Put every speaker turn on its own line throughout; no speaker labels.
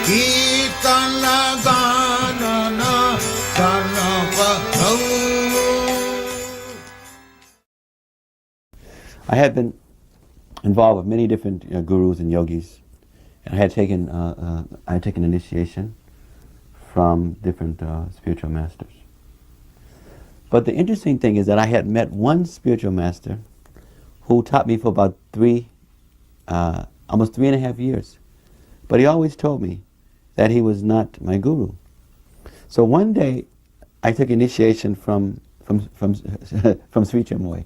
Kirtana Ganana Sarvabhaum.
I had been involved with many different gurus and yogis, and I had taken initiation from different spiritual masters. But the interesting thing is that I had met one spiritual master who taught me for about almost 3.5 years. But he always told me that he was not my guru. So one day I took initiation from Sri Chamoy.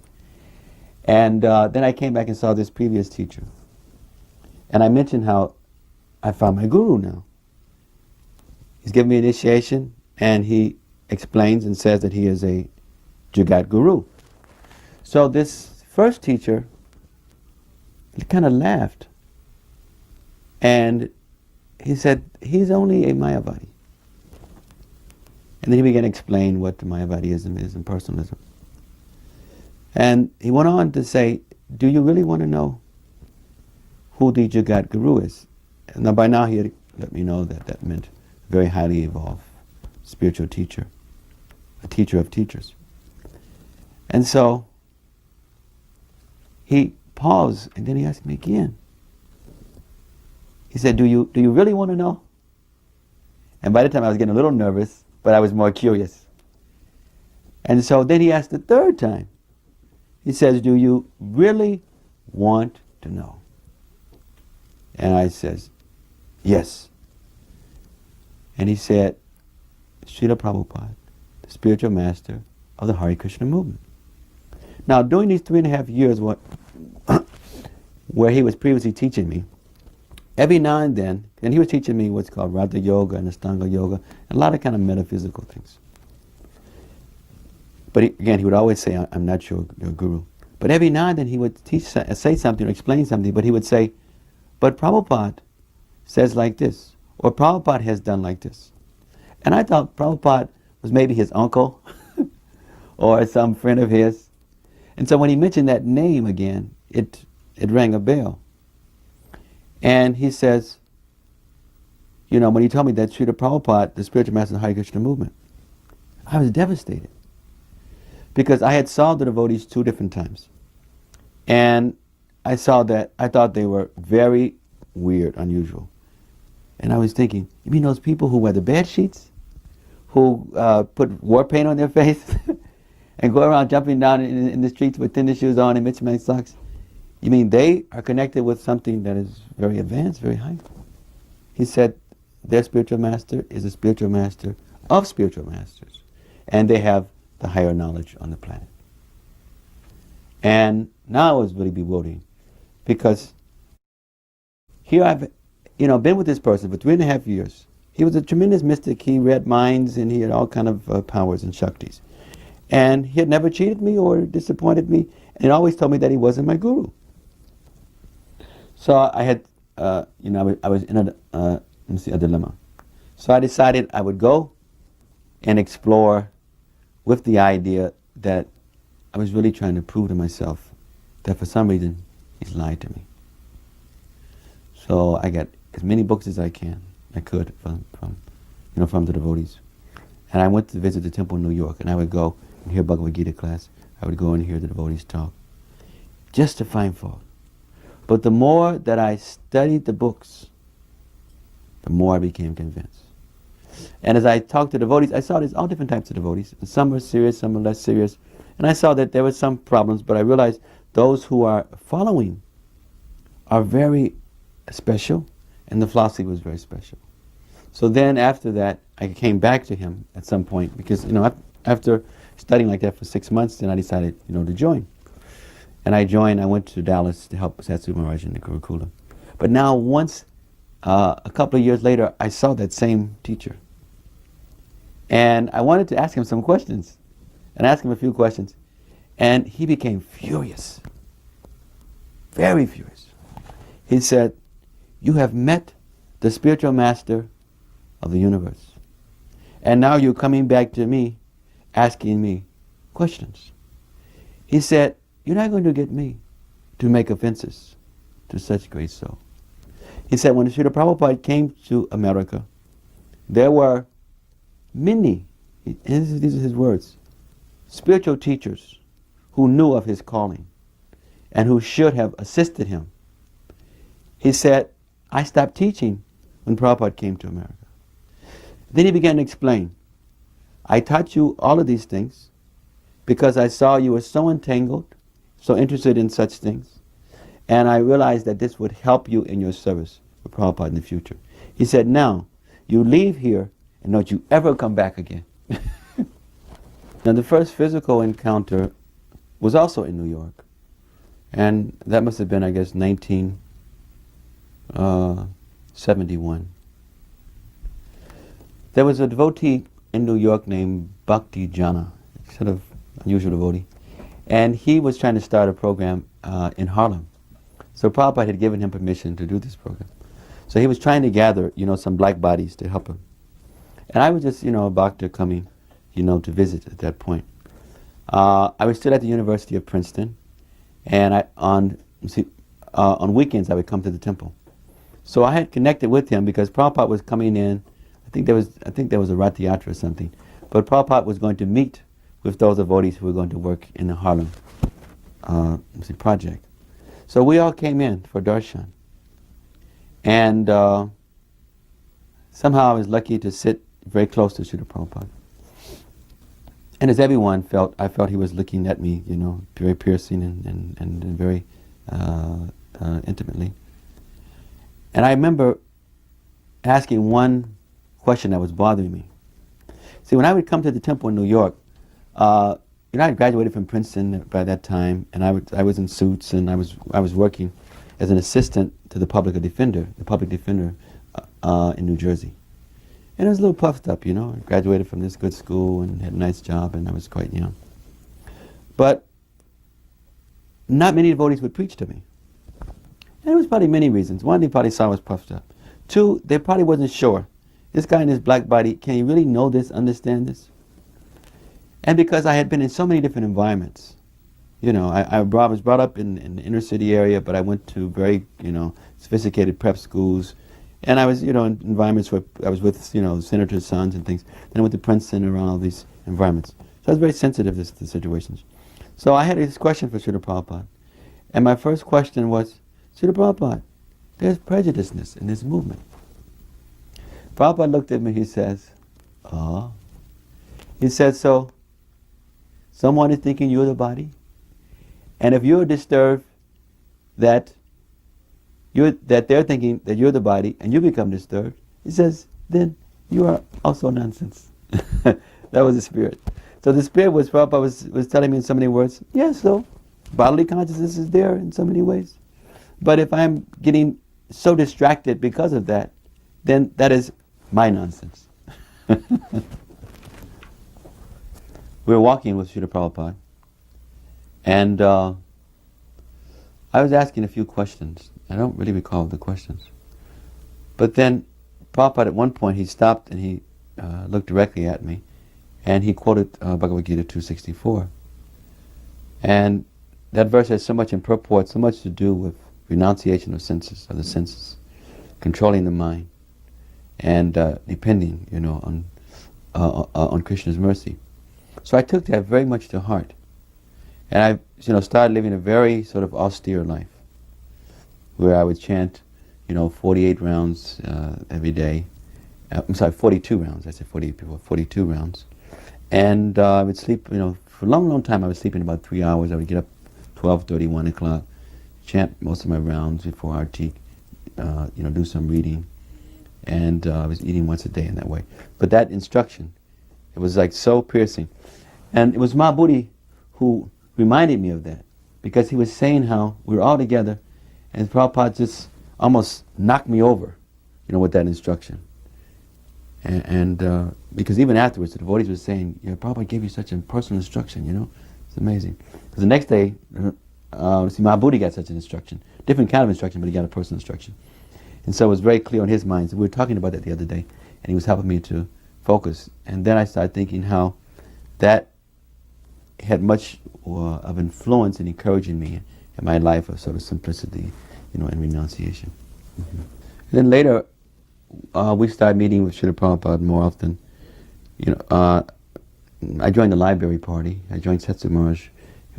And then I came back and saw this previous teacher. And I mentioned how I found my guru now. He's given me initiation, and he explains and says that he is a Jagat Guru. So this first teacher kind of laughed. And he said, he's only a Mayavadi. And then he began to explain what Mayavadism is and personalism. And he went on to say, do you really want to know who the Jagat Guru is? And now by now he had let me know that that meant a very highly evolved spiritual teacher, a teacher of teachers. And so he paused, and then he asked me again. He said, do you really want to know? And by the time I was getting a little nervous, but I was more curious. And so then he asked the third time. He says, do you really want to know? And I says, yes. And he said, Srila Prabhupada, the spiritual master of the Hare Krishna movement. Now, during these 3.5 years where he was previously teaching me, every now and then, and he was teaching me what's called Raja Yoga and Astanga Yoga, and a lot of kind of metaphysical things. But again, he would always say, I'm not your guru. But every now and then he would say something or explain something, but he would say, but Prabhupada says like this, or Prabhupada has done like this. And I thought Prabhupada was maybe his uncle or some friend of his. And so when he mentioned that name again, it rang a bell. And he says, when he told me that Srila Prabhupada, the spiritual master of the Hare Krishna movement, I was devastated. Because I had saw the devotees 2 different times. And I thought they were very weird, unusual. And I was thinking, you mean those people who wear the bed sheets? Who put war paint on their face? And go around jumping down in the streets with tennis shoes on and mismatched socks? You mean they are connected with something that is very advanced, very high? He said, their spiritual master is a spiritual master of spiritual masters. And they have the higher knowledge on the planet. And now it was really bewildering, because here I've been with this person for 3.5 years. He was a tremendous mystic. He read minds, and he had all kind of powers and shaktis. And he had never cheated me or disappointed me, and he always told me that he wasn't my guru. So I had, I was in a dilemma. So I decided I would go and explore with the idea that I was really trying to prove to myself that for some reason he's lied to me. So I got as many books as I could from the devotees. And I went to visit the temple in New York, and I would go and hear Bhagavad Gita class. I would go and hear the devotees talk, just to find fault. But the more that I studied the books, the more I became convinced. And as I talked to devotees, I saw there's all different types of devotees. Some are serious, some are less serious. And I saw that there were some problems, but I realized those who are following are very special, and the philosophy was very special. So then after that, I came back to him at some point, because after studying like that for 6 months, then I decided to join. And I joined. I went to Dallas to help Satsu Maharaj in the Gurukula. But now once, a couple of years later, I saw that same teacher. And I wanted to ask him some questions, and ask him a few questions. And he became furious, very furious. He said, you have met the spiritual master of the universe. And now you're coming back to me, asking me questions. He said, you're not going to get me to make offenses to such great soul. He said when Srila Prabhupada came to America, there were many, and these are his words, spiritual teachers who knew of his calling and who should have assisted him. He said, I stopped teaching when Prabhupada came to America. Then he began to explain, I taught you all of these things because I saw you were so entangled, so interested in such things, and I realized that this would help you in your service for Prabhupada in the future. He said, now, you leave here and don't you ever come back again. Now the first physical encounter was also in New York. And that must have been, I guess, 1971. There was a devotee in New York named Bhakti Jana, sort of unusual devotee. And he was trying to start a program in Harlem. So Prabhupada had given him permission to do this program. So he was trying to gather, some black bodies to help him. And I was just, a bhakta coming, to visit at that point. I was still at the University of Princeton, and on weekends I would come to the temple. So I had connected with him because Prabhupada was coming in. I think there was a Rath Yatra or something, but Prabhupada was going to meet with those devotees who were going to work in the Harlem project. So we all came in for darshan, and somehow I was lucky to sit very close to Srila Prabhupada. And as everyone felt, I felt he was looking at me, very piercing and very intimately. And I remember asking one question that was bothering me. See, when I would come to the temple in New York, I had graduated from Princeton by that time, and I was in suits, and I was working as an assistant to the public defender in New Jersey. And I was a little puffed up, I graduated from this good school and had a nice job, and I was quite young. But not many devotees would preach to me. And there was probably many reasons. One, they probably saw I was puffed up. Two, they probably wasn't sure. This guy in his black body, can he really know this, understand this? And because I had been in so many different environments, I was brought up in the inner city area, but I went to very, sophisticated prep schools. And I was, in environments where I was with, senators' sons and things. Then I went to Princeton around all these environments. So I was very sensitive to the situations. So I had this question for Srila Prabhupada. And my first question was, Srila Prabhupada, there's prejudiceness in this movement. Prabhupada looked at me, he says, oh. He said, so someone is thinking you're the body? And if you're disturbed that they're thinking that you're the body and you become disturbed, he says, then you are also nonsense. That was the spirit. So the spirit was, Prabhupada was telling me in so many words, yes, so bodily consciousness is there in so many ways. But if I'm getting so distracted because of that, then that is my nonsense. We were walking with Srila Prabhupada, and I was asking a few questions. I don't really recall the questions. But then Prabhupada at one point, he stopped and he looked directly at me, and he quoted Bhagavad Gita 264. And that verse has so much in purport, so much to do with renunciation of the senses, controlling the mind, and depending, on Krishna's mercy. So I took that very much to heart. And I, started living a very sort of austere life, where I would chant, 48 rounds every day. 42 rounds. I said 48 before. 42 rounds. And I would sleep, for a long, long time I was sleeping about 3 hours. I would get up 12:30, 1 o'clock, chant most of my rounds before Artik, do some reading. And I was eating once a day in that way. But that instruction, it was like so piercing. And it was Mahabodhi who reminded me of that, because he was saying how we were all together, and Prabhupada just almost knocked me over, with that instruction. And because even afterwards, the devotees were saying, Prabhupada gave you such a personal instruction, it's amazing. Because the next day, Mahabodhi got such an instruction, different kind of instruction, but he got a personal instruction. And so it was very clear on his mind. So we were talking about that the other day, and he was helping me to focus. And then I started thinking how that had much of influence in encouraging me in my life of sort of simplicity, and renunciation. Mm-hmm. Then later, we started meeting with Srila Prabhupada more often. I joined the library party. I joined Setsu Maharaj,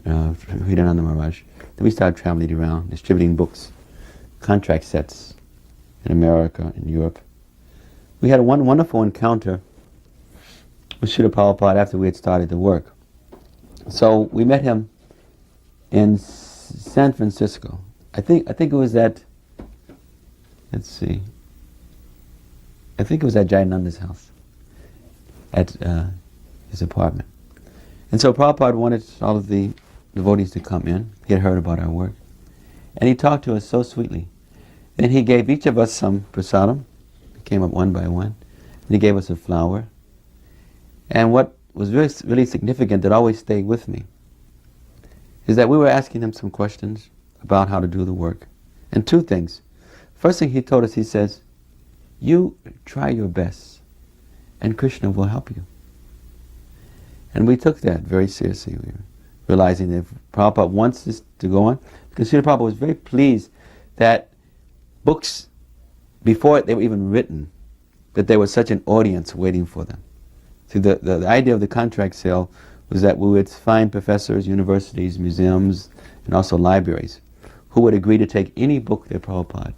Hirananda Maharaj. Then we started traveling around, distributing books, contract sets in America and Europe. We had one wonderful encounter with Srila Prabhupada after we had started the work. So we met him in San Francisco. I think it was at, let's see, I think it was at Jayananda's house, at his apartment. And so Prabhupada wanted all of the devotees to come in. He had heard about our work. And he talked to us so sweetly. Then he gave each of us some prasadam. It came up one by one. And he gave us a flower. And what was really significant that always stayed with me is that we were asking him some questions about how to do the work. And two things. First thing he told us, he says, you try your best and Krishna will help you. And we took that very seriously. We were realizing that if Prabhupada wants this to go on, because Srila Prabhupada was very pleased that books, before they were even written, that there was such an audience waiting for them. See, the idea of the contract sale was that we would find professors, universities, museums, and also libraries who would agree to take any book that Prabhupada,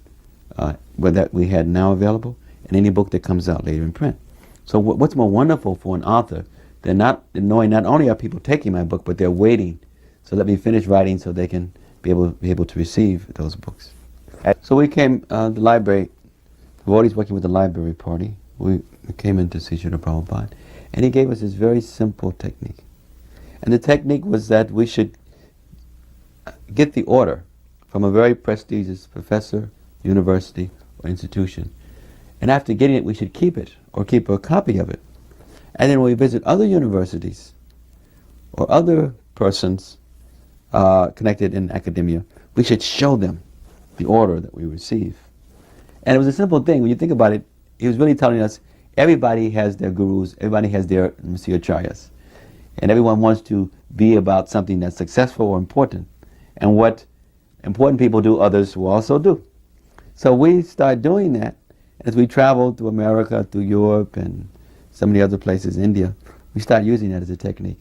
that we had now available, and any book that comes out later in print. So what's more wonderful for an author than knowing not only are people taking my book, but they're waiting. So let me finish writing so they can be able to receive those books. So we came, the library, devotees working with the library party, we came in to see Srila Prabhupada, and he gave us this very simple technique. And the technique was that we should get the order from a very prestigious professor, university, or institution. And after getting it, we should keep it, or keep a copy of it. And then when we visit other universities, or other persons connected in academia, we should show them the order that we receive. And it was a simple thing. When you think about it, he was really telling us, everybody has their gurus, everybody has their acharyas. And everyone wants to be about something that's successful or important. And what important people do, others will also do. So we started doing that as we traveled through America, through Europe, and some of the other places, India. We started using that as a technique.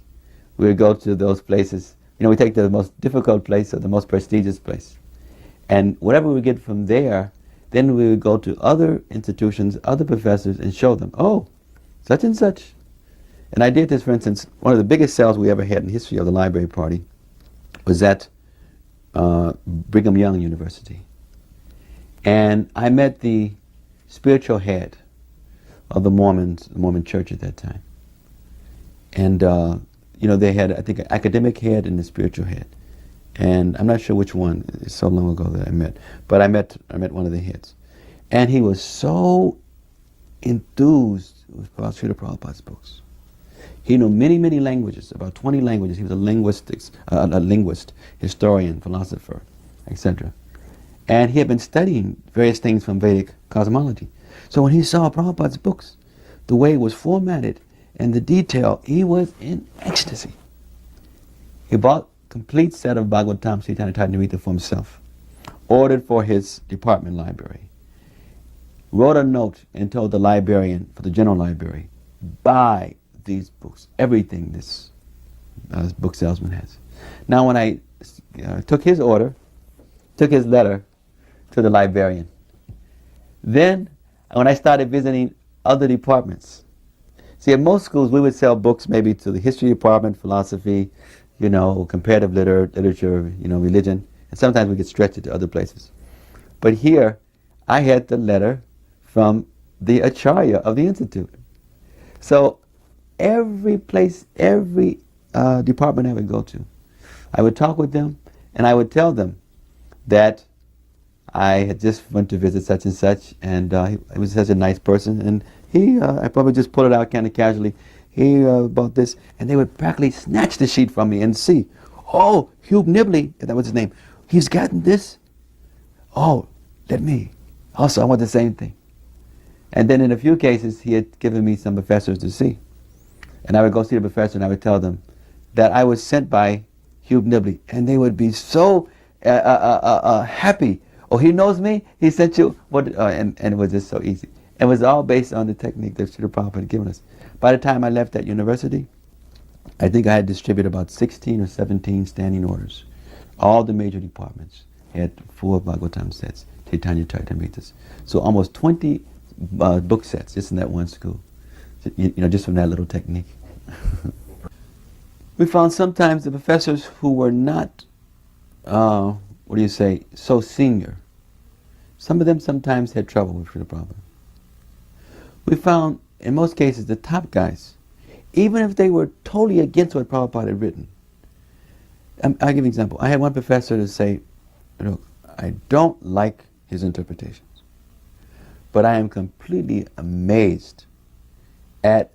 We would go to those places. We take the most difficult place or the most prestigious place. And whatever we get from there, then we would go to other institutions, other professors, and show them, oh, such and such. And I did this, for instance, one of the biggest sales we ever had in the history of the library party was at Brigham Young University. And I met the spiritual head of the Mormon church at that time. And, they had, I think, an academic head and a spiritual head. And I'm not sure which one, it's so long ago that I met. But I met one of the heads. And he was so enthused about Srila Prabhupada's books. He knew many, many languages, about 20 languages. He was a linguist, historian, philosopher, etc. And he had been studying various things from Vedic cosmology. So when he saw Prabhupada's books, the way it was formatted and the detail, he was in ecstasy. He bought a complete set of Bhagavatam, Sritanya Tirtha for himself, ordered for his department library, wrote a note and told the librarian for the general library, buy these books, everything this book salesman has. Now when I took his order, took his letter to the librarian, then when I started visiting other departments, see, at most schools we would sell books maybe to the history department, philosophy, comparative literature, religion, and sometimes we could stretch it to other places. But here, I had the letter from the Acharya of the Institute. So every place, every department I would go to, I would talk with them, and I would tell them that I had just went to visit such and such, and he was such a nice person, and I probably just pulled it out kind of casually, about this, and they would practically snatch the sheet from me and see, oh, Hugh Nibley, that was his name, he's gotten this, oh, let me, also I want the same thing. And then in a few cases, he had given me some professors to see. And I would go see the professor and I would tell them that I was sent by Hugh Nibley, and they would be so happy. Oh, he knows me? He sent you? What? And it was just so easy. It was all based on the technique that Srila Prabhupada had given us. By the time I left that university, I think I had distributed about 16 or 17 standing orders. All the major departments had 4 Bhagavatam sets, Chaitanya Charitamritas. So almost 20 book sets just in that one school. Just from that little technique. We found sometimes the professors who were not, so senior, some of them sometimes had trouble with Srila Prabhupada. We found, in most cases, the top guys, even if they were totally against what Prabhupada had written. I'll give you an example. I had one professor to say, look, I don't like his interpretations, but I am completely amazed at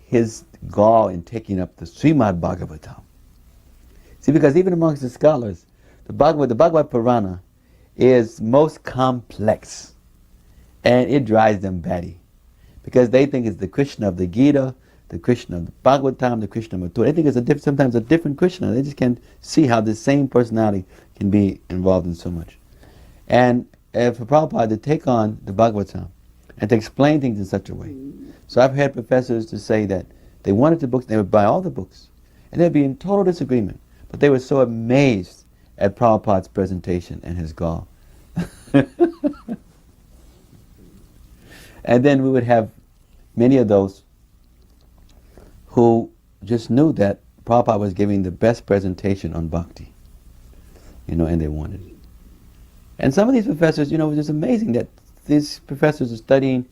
his gall in taking up the Srimad Bhagavatam. See, because even amongst the scholars, the Bhagavad Purana is most complex, and it drives them batty, because they think it's the Krishna of the Gita, the Krishna of the Bhagavatam, the Krishna of Mathura. They think it's sometimes a different Krishna. They just can't see how the same personality can be involved in so much. And for Prabhupada to take on the Bhagavatam and to explain things in such a way. So I've had professors to say that they wanted the books, they would buy all the books, and they'd be in total disagreement. But they were so amazed at Prabhupada's presentation and his gall. And then we would have many of those who just knew that Prabhupada was giving the best presentation on Bhakti, and they wanted it. And some of these professors, it was just amazing that these professors are studying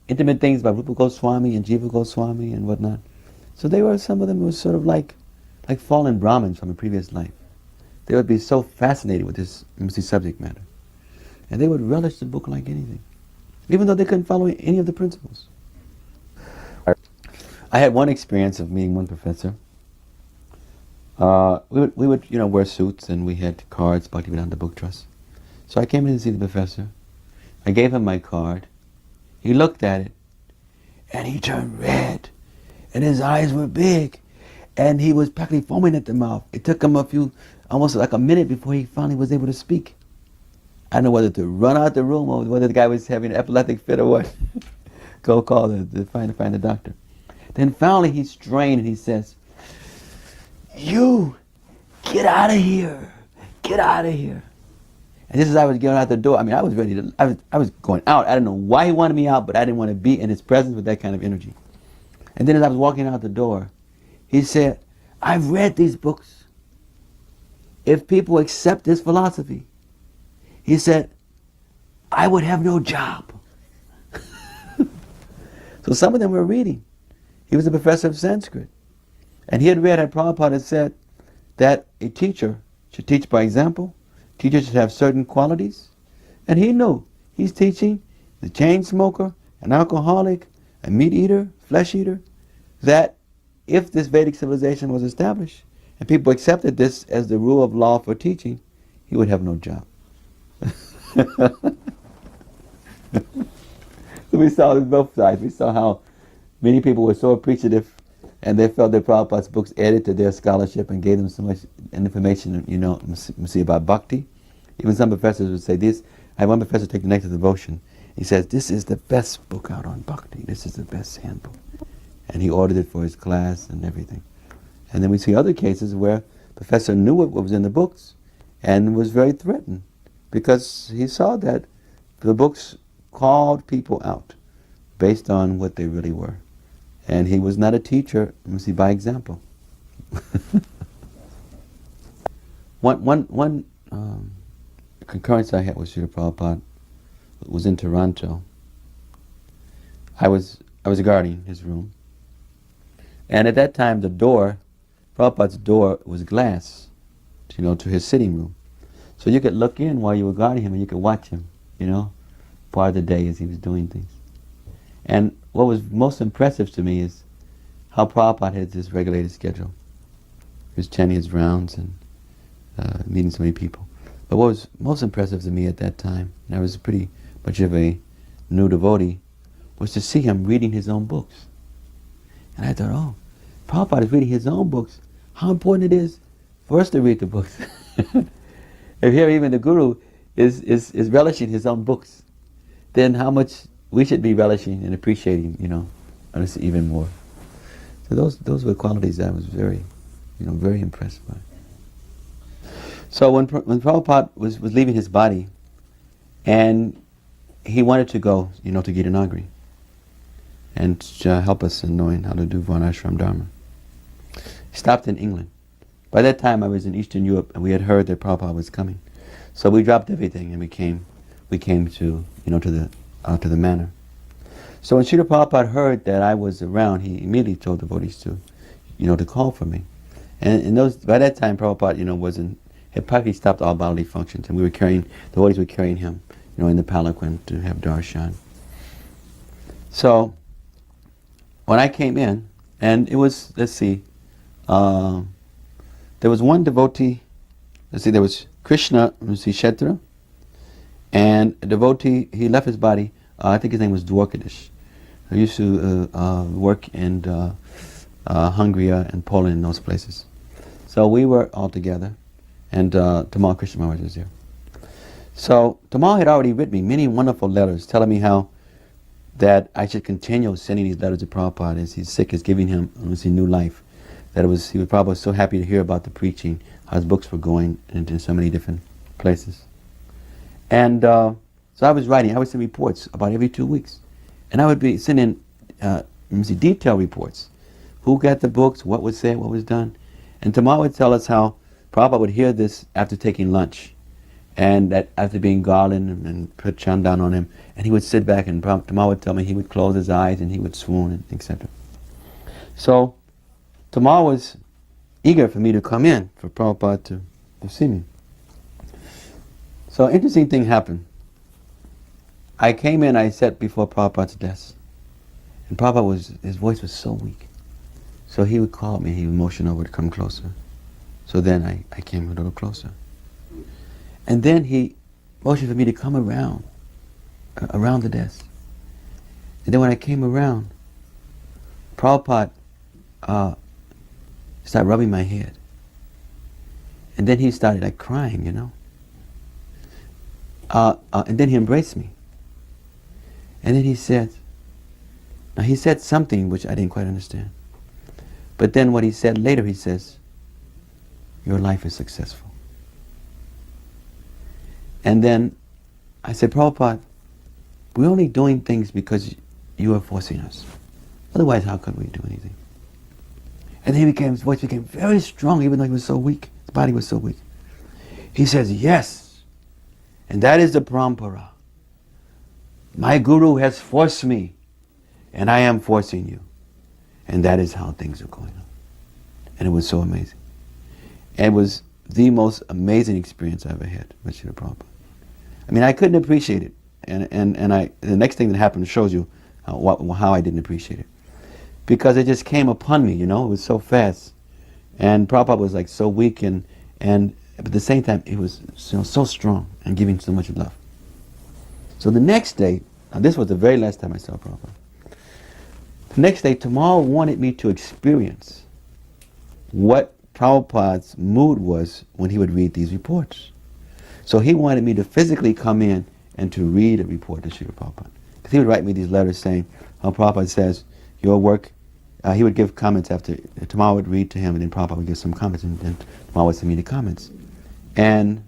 intimate things about Rupa Goswami and Jiva Goswami and whatnot. So some of them were sort of like fallen Brahmins from a previous life. They would be so fascinated with this subject matter. And they would relish the book like anything, even though they couldn't follow any of the principles. I had one experience of meeting one professor. We would wear suits, and we had cards, Bhaktivedanta Book Trust. So I came in to see the professor. I gave him my card. He looked at it, and he turned red, and his eyes were big, and he was practically foaming at the mouth. It took him almost like a minute before he finally was able to speak. I don't know whether to run out the room or whether the guy was having an epileptic fit or what. Go call find the doctor. Then finally he strained and he says, "You, get out of here. Get out of here." And just as I was getting out the door, I was ready to, I was going out. I don't know why he wanted me out, but I didn't want to be in his presence with that kind of energy. And then as I was walking out the door, he said, "I've read these books. If people accept this philosophy," he said, "I would have no job." So some of them were reading. He was a professor of Sanskrit. And he had read how Prabhupada had said that a teacher should teach by example. Teachers should have certain qualities. And he knew he's teaching the chain smoker, an alcoholic, a meat eater, flesh eater, that if this Vedic civilization was established and people accepted this as the rule of law for teaching, he would have no job. So we saw both sides. We saw how many people were so appreciative, and they felt that Prabhupada's books added to their scholarship and gave them so much information, about Bhakti. Even some professors would say this. I had one professor take the Nectar of Devotion. He says, "This is the best book out on Bhakti. This is the best handbook." And he ordered it for his class and everything. And then we see other cases where the professor knew what was in the books and was very threatened because he saw that the books called people out based on what they really were. And he was not a teacher, by example. One concurrence I had with Srila Prabhupada was in Toronto. I was guarding his room. And at that time, Prabhupada's door was glass, to his sitting room. So you could look in while you were guarding him and you could watch him, part of the day as he was doing things. And what was most impressive to me is how Prabhupada had this regulated schedule. He was chanting his rounds and meeting so many people. But what was most impressive to me at that time, and I was pretty much of a new devotee, was to see him reading his own books. And I thought, oh, Prabhupada is reading his own books. How important it is for us to read the books. If here even the Guru is relishing his own books, then how much we should be relishing and appreciating, us even more. So those were qualities I was very, very impressed by. So when Prabhupada was leaving his body, and he wanted to go, to Gitanagari, and help us in knowing how to do Varnashram Dharma. He stopped in England. By that time I was in Eastern Europe, and we had heard that Prabhupada was coming. So we dropped everything and we came to the manor. So when Srila Prabhupada heard that I was around, he immediately told the devotees to call for me. And by that time Prabhupada, had practically stopped all bodily functions, and the devotees were carrying him, in the palanquin to have darshan. So when I came in, and it was, there was one devotee, there was Krishna Kshetra, and a devotee, he left his body, I think his name was Dwarkadish. He used to work in Hungary and Poland and those places. So we were all together, and Tamal Krishna Maharaj was there. So Tamal had already written me many wonderful letters telling me how that I should continue sending these letters to Prabhupada as he's sick, is giving him new life. That he was probably so happy to hear about the preaching, how his books were going into so many different places. And so I was send reports about every 2 weeks. And I would be sending detailed reports. Who got the books, what was said, what was done. And Tamal would tell us how Prabhupada would hear this after taking lunch. And that after being garlanded and put chandan on him, and he would sit back, and Tamal would tell me he would close his eyes and he would swoon, and etc. So Tamal was eager for me to come in, for Prabhupada to see me. So an interesting thing happened. I came in, I sat before Prabhupada's desk, and Prabhupada his voice was so weak. So he would call me, he would motion over to come closer. So then I came a little closer. And then he motioned for me to come around the desk. And then when I came around, Prabhupada started rubbing my head. And then he started crying, and then he embraced me. And then he said something which I didn't quite understand. But then what he said later, he says, "Your life is successful." And then I said, "Prabhupada, we're only doing things because you are forcing us. Otherwise, how could we do anything?" And then his voice became very strong, even though he was so weak. His body was so weak. He says, "Yes, and that is the parampara. My guru has forced me, and I am forcing you. And that is how things are going on." And it was so amazing. And it was the most amazing experience I ever had with Srila Prabhupada. I mean, I couldn't appreciate it. And the next thing that happened shows you how I didn't appreciate it. Because it just came upon me, it was so fast. And Prabhupada was so weak, and at the same time, he was so strong and giving so much love. So the next day, now this was the very last time I saw Prabhupada. The next day, Tamal wanted me to experience what Prabhupada's mood was when he would read these reports. So he wanted me to physically come in and to read a report to Srila Prabhupada. Because he would write me these letters saying how Prabhupada says, your work, he would give comments after, Tamal would read to him, and then Prabhupada would give some comments, and then Tamal would send me the comments. And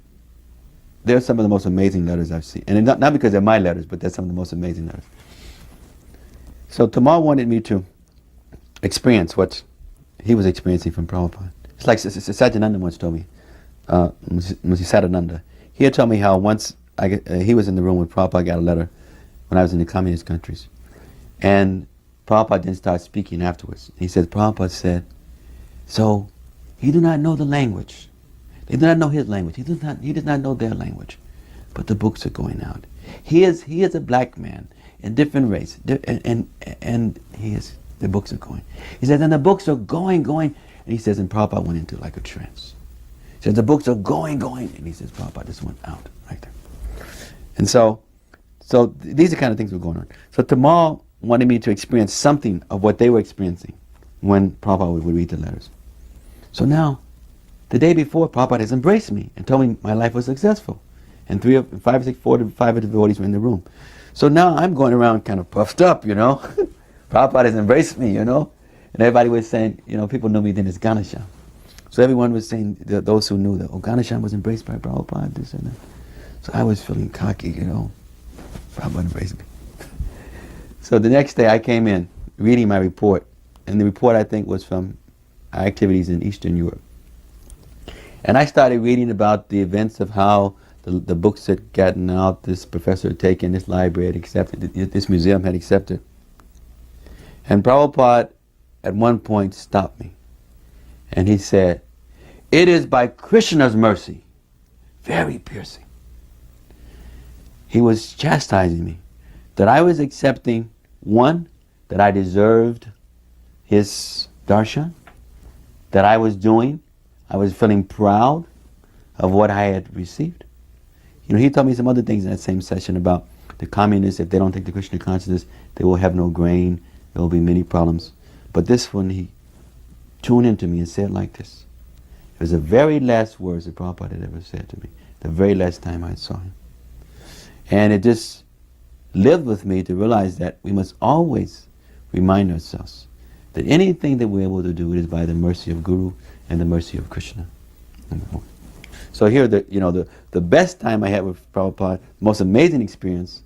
they're some of the most amazing letters I've seen. And not because they're my letters, but they're some of the most amazing letters. So Tamal wanted me to experience what he was experiencing from Prabhupada. It's like Satyananda once told me, Sadananda. He had told me how once he was in the room when Prabhupada got a letter when I was in the communist countries. And Prabhupada then started speaking afterwards. He said, Prabhupada said, so he do not know the language. They do not know his language. He does not know their language. But the books are going out. He is a black man in different race, and the books are going. He says, and the books are going, and he says, and Prabhupada went into like a trance. He says, the books are going, and he says, Prabhupada just went out right there. And so these are the kind of things that were going on. So Tamal wanted me to experience something of what they were experiencing when Prabhupada would read the letters. So now, the day before, Prabhupada has embraced me and told me my life was successful. and four to five of the devotees were in the room. So now I'm going around kind of puffed up, you know. Prabhupada has embraced me, you know. And everybody was saying, you know, people knew me then as Ganesham. So everyone was saying, those who knew that, oh, Ganesham was embraced by Prabhupada, this and that. So I was feeling cocky, you know. Prabhupada embraced me. So the next day I came in, reading my report. And the report, I think, was from our activities in Eastern Europe. And I started reading about the events of how the books had gotten out, this professor had taken, this library had accepted, this museum had accepted. And Prabhupada at one point stopped me. And he said, "It is by Krishna's mercy," very piercing. He was chastising me that I was accepting, one, that I deserved his darshan, that I was feeling proud of what I had received. You know, he told me some other things in that same session about the communists, if they don't take the Krishna consciousness, they will have no grain, there will be many problems. But this one, he tuned into me and said like this. It was the very last words that Prabhupada had ever said to me, the very last time I saw him. And it just lived with me to realize that we must always remind ourselves that anything that we're able to do, it is by the mercy of Guru and the mercy of Krishna. So here, the best time I had with Prabhupada, the most amazing experience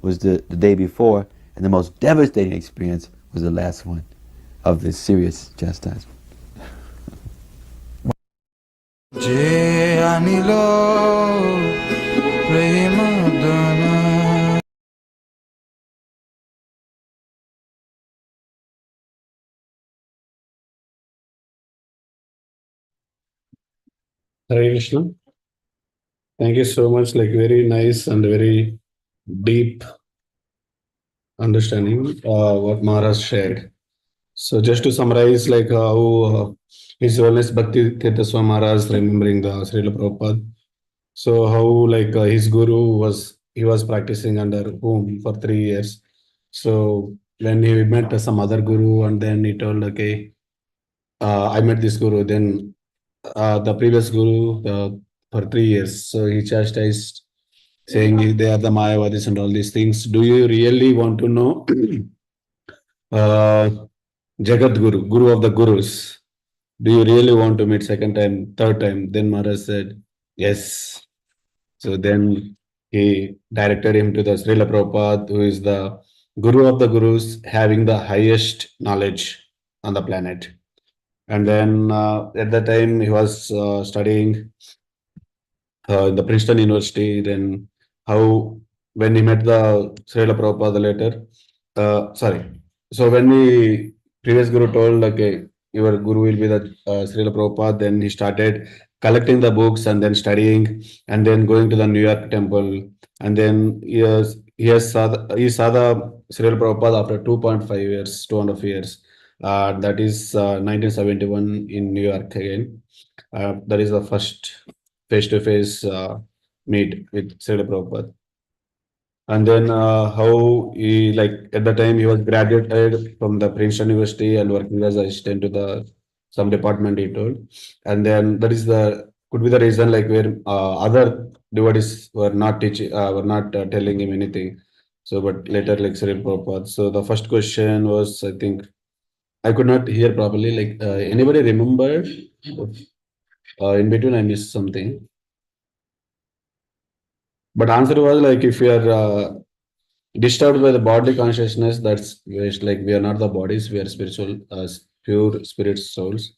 was the day before, and the most devastating experience was the last one of this serious chastisement.
Je anilo premadana.
Hare Krishna. Thank you so much. Like very nice and very deep understanding what Maharaj shared. So just to summarize, like how His Holiness Bhakti Tirtha Swami Maharaj remembering the Srila Prabhupada. So how like his guru was practicing under whom for 3 years. So when he met some other guru and then he told, okay, I met this guru. Then the previous guru for 3 years. So he chastised, saying they are the Mayavadis and all these things. Do you really want to know uh, Jagat Guru, Guru of the Gurus? Do you really want to meet second time, third time? Then Maharaj said, yes. So then he directed him to the Srila Prabhupada, who is the Guru of the Gurus, having the highest knowledge on the planet. And then at that time he was studying in the Princeton University. Then how when he met the Srila Prabhupada later, sorry. So when the previous guru told, okay, your guru will be the Srila Prabhupada, then he started collecting the books and then studying and then going to the New York temple. And then he saw the Srila Prabhupada after 2.5 years, 2.5 years. That is 1971 in New York again. That is the first face-to-face meet with Srila Prabhupada. And then how he, like at the time he was graduated from the Princeton University and working as assistant to the some department, he told. And then that is the could be the reason like where other devotees were not teaching, were not telling him anything. So but later like Srila Prabhupada. So the first question was, I think I could not hear properly. Like anybody remember? In between I missed something. But answer was like if you are disturbed by the bodily consciousness, that's like we are not the bodies, we are spiritual, pure spirit souls.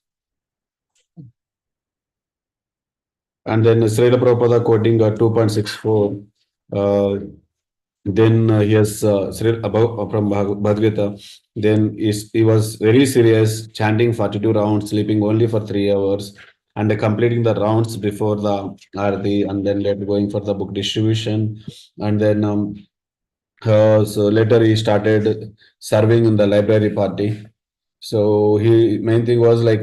And then Srila Prabhupada quoting 2.64. Then he has about from Bhagavata. Then he was very serious, chanting 42 rounds, sleeping only for 3 hours, and completing the rounds before the Arati, and then later going for the book distribution. And then so later he started serving in the library party. So he main thing was like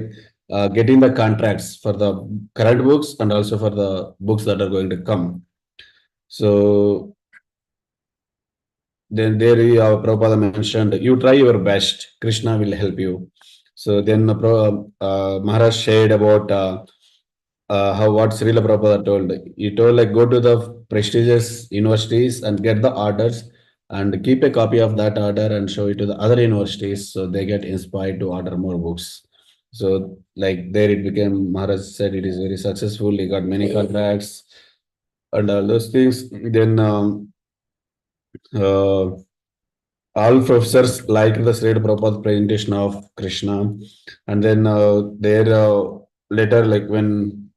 getting the contracts for the current books and also for the books that are going to come. So then there Prabhupada mentioned, you try your best, Krishna will help you. So then Maharaj shared about how what Srila Prabhupada told. He told like go to the prestigious universities and get the orders and keep a copy of that order and show it to the other universities so they get inspired to order more books. So like there it became Maharaj said it is very successful. He got many contracts and all those things. Then uh, all professors liked the Srila Prabhupada presentation of Krishna. And then there later like when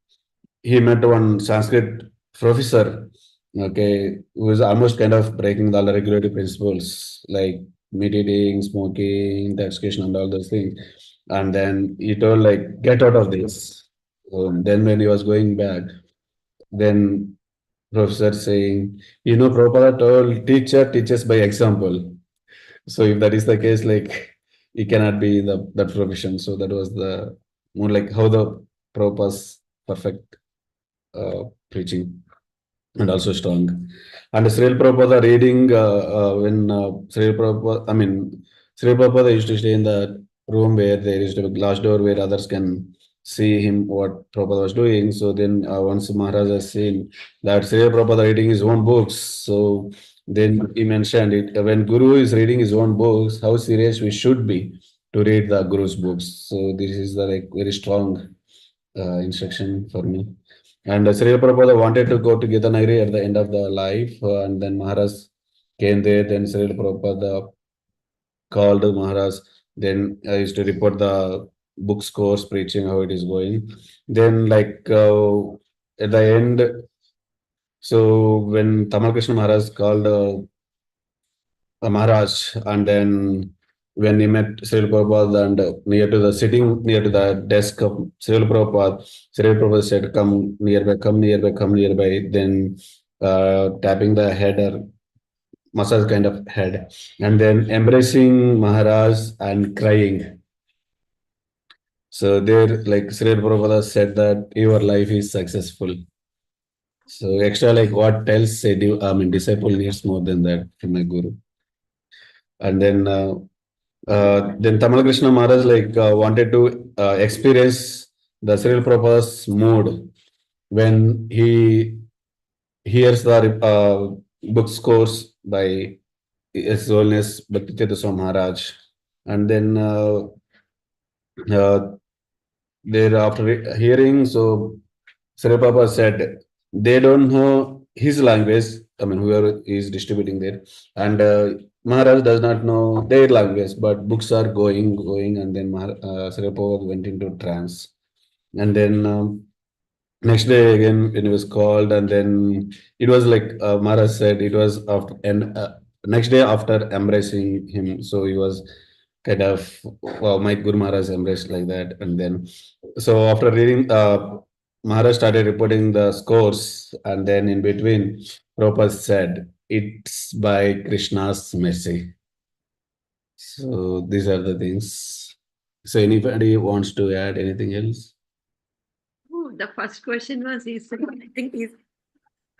he met one Sanskrit professor, okay, who was almost kind of breaking all the regulatory principles like meat eating, smoking, intoxication, and all those things. And then he told like, get out of this. Then when he was going back, then professor saying, Prabhupada told teacher teaches by example. So if that is the case, like he cannot be in that profession. So that was the more like how the Prabhupada's perfect preaching and also strong. And Srila Prabhupada reading when Srila Prabhupada, I mean, Srila Prabhupada used to stay in the room where there is a glass door where others can see him what Prabhupada was doing. So then once Maharaj has seen that Srila Prabhupada reading his own books, so then he mentioned it when Guru is reading his own books, how serious we should be to read the Guru's books. So this is the like very strong instruction for me. And Srila Prabhupada wanted to go to Gitanagari at the end of the life, and then Maharaj came there. Then Srila Prabhupada called Maharaj. Then I used to report the book scores, preaching how it is going. Then, like at the end, so when Tamal Krishna Maharaj called Maharaj, and then when he met Srila Prabhupada and near to the sitting near to the desk of Srila Prabhupada said, come nearby, come nearby, come nearby. Then tapping the head or massage kind of head, and then embracing Maharaj and crying. So there, like Srila Prabhupada said that your life is successful. So extra like what else said you, I mean disciple needs more than that from my guru. And then Tamal Krishna Maharaj like wanted to experience the Srila Prabhupada's mood when he hears the book scores by His Holiness Bhakti Swami Maharaj. And then uh, there after hearing, so Sri Prabhupada said they don't know his language. I mean, whoever is distributing there, and Maharaj does not know their language, but books are going, and then Sri Prabhupada went into trance, and then next day again when he was called, and then it was like Maharaj said it was after and next day after embracing him, so he was kind of wow, my Guru Maharaj embraced like that, and then so after reading, Maharaj started reporting the scores, and then in between, Prabhupada said, "It's by Krishna's mercy." So these are the things. So anybody wants to add anything else?
Oh, the first question was, I think he's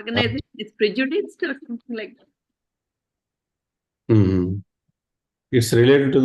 organization is prejudiced or something like that.
Mhm. It's related to